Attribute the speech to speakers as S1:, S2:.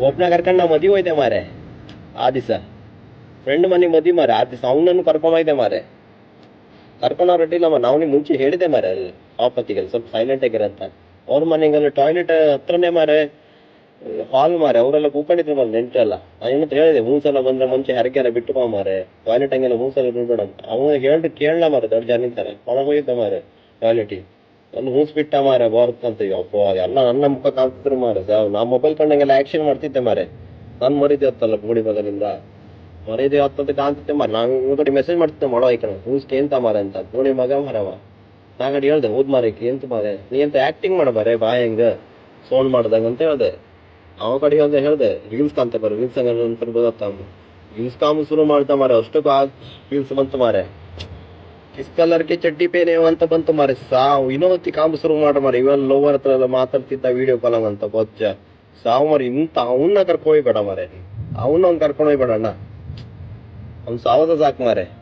S1: ಒಬ್ನ ಕರ್ಕೊಂಡು ನಾವು ಮದುವೆ ಹೋಯ್ತೆ ಮಾರೆ ಆ ದಿವಸ ಫ್ರೆಂಡ್ ಮನೆಗೆ ಮದುವೆ ಮಾರೆ ಆ ದಿವಸ ಅವನನ್ನು ಕರ್ಕೊಂಡೋಯ್ದೆ ಮಾರೆ ಕರ್ಕೊಂಡವ್ರು ಅಡ್ಡಿಲ್ಲ ಮಾರೆ ನಾವು ನಿಮ್ಗೆ ಮುಂಚೆ ಹೇಳಿದೆ ಮಾರೆ ಅಲ್ಲಿ ಆಪತ್ತಿಗೆ ಸ್ವಲ್ಪ ಸೈಲೆಂಟ್ ಆಗಿರಂತ ಅವ್ರ ಮನೆಗೆಲ್ಲ ಟಾಯ್ಲೆಟ್ ಹತ್ರನೇ ಮಾರೆ ಹಾಲ್ ಮಾರೆ ಅವರೆಲ್ಲ ಕೂಕೊಂಡಿದ್ರು ಮಾರೆ ನೆಂಟೆಲ್ಲ ಏನಂತ ಹೇಳಿದೆ ಮೂಸಲ ಬಂದ್ರೆ ಮುಂಚೆ ಹರಕೆಲ್ಲ ಬಿಟ್ಟು ಮಾರೆ ಟಾಯ್ಲೆಟ್ ಹಂಗೆಲ್ಲ ಮೂಸಲ ಬಿಡ್ಬೇಡ ಅಂತ ಅವನು ಹೇಳ್ದು ಕೇಳಲ್ಲ ಮಾರೆ ದೊಡ್ಡ ಜನ ನಿಂತಾರೆ ಒಳಗೋಯ್ತ ಮಾರೆ ಟಾಯ್ಲೆಟಿಗೆ ಒಂದು ಮೂಸ್ ಬಿಟ್ಟ ಮಾರೆ ಬರ್ತಂತ ಅಪ್ಪ ಎಲ್ಲ ನನ್ನ ಮುಖ ಕಾಣ್ತಿದ್ರು ಮಾರೆ ನಾ ಮೊಬೈಲ್ ಕಂಡಂಗೆಲ್ಲ ಆಕ್ಷನ್ ಮಾಡ್ತಿದ್ದೆ ಮಾರೆ ನಾನು ಮರಿದೆ ಹೊತ್ತಲ್ಲ ಗೋಡಿ ಬದಲಿಂದ ಮರಿದೆ ಹೊತ್ತಂತ ಕಾಣ್ತಿದ್ದೆ ಮಾರೆ ನಾನು ಕಡೆ ಮೆಸೇಜ್ ಮಾಡ್ತಿದ್ದೆ ಮಾಡೋ ಐಕಣ ಮೂಸ್ಗೆ ಎಂತ ಮಾರೆ ಅಂತ ನೋಡಿ ಮಗ ಮರವ ನಾ ಕಡೆ ಹೇಳ್ದೆ ಓದ್ ಮಾರಕ್ಕೆ ಎಂತ ಮಾರೆ ನೀ ಎಂತ ಆಕ್ಟಿಂಗ್ ಮಾಡಬಾರೆ ಬಾ ಹೆಂಗ ಸೌಂಡ್ ಮಾಡ್ದಂಗ ಅಂತ ಹೇಳ್ದೆ ಅವ ಕಡೆ ಹೇಳ್ದೆ ರೀಲ್ಸ್ ಕಾಂತ ಬಾರೆ ರೀಲ್ಸ್ ಹಂಗ ಬದತ್ತ ರೀಲ್ಸ್ ಕಾಮ ಶುರು ಮಾಡ್ತಾ ಮಾರೆ ಅಷ್ಟಕ್ಕೂ ರೀಲ್ಸ್ ಬಂತು ಮಾರೆ ಇಸ್ ಕಲರ್ ಗೆ ಚಡ್ಡಿ ಪೇನೆ ಅಂತ ಬಂತು ಮಾರೆ ಸಾವು ಇನ್ನೊತ್ತಿ ಕಾಂಬ ಶುರು ಮಾಡ ಮಾರೆ ಇವೆಲ್ಲ ಲೋವರ್ ಹತ್ರ ಎಲ್ಲ ಮಾತಾಡ್ತಿದ್ದ ವಿಡಿಯೋ ಕಾಲ್ ಅಂತ ಬೊಚ್ಚ ಸಾವು ಮಾರಿ ಇಂತ ಅವನ್ನ ಕರ್ಕೊಂಡು ಹೋಗ್ಬೇಡ ಮಾರೆ ಅವನ್ನ ಕರ್ಕೊಂಡು ಹೋಗ್ಬೇಡ ಅಣ್ಣ ಅವ್ನು ಸಾವದ ಸಾಕು ಮಾರೆ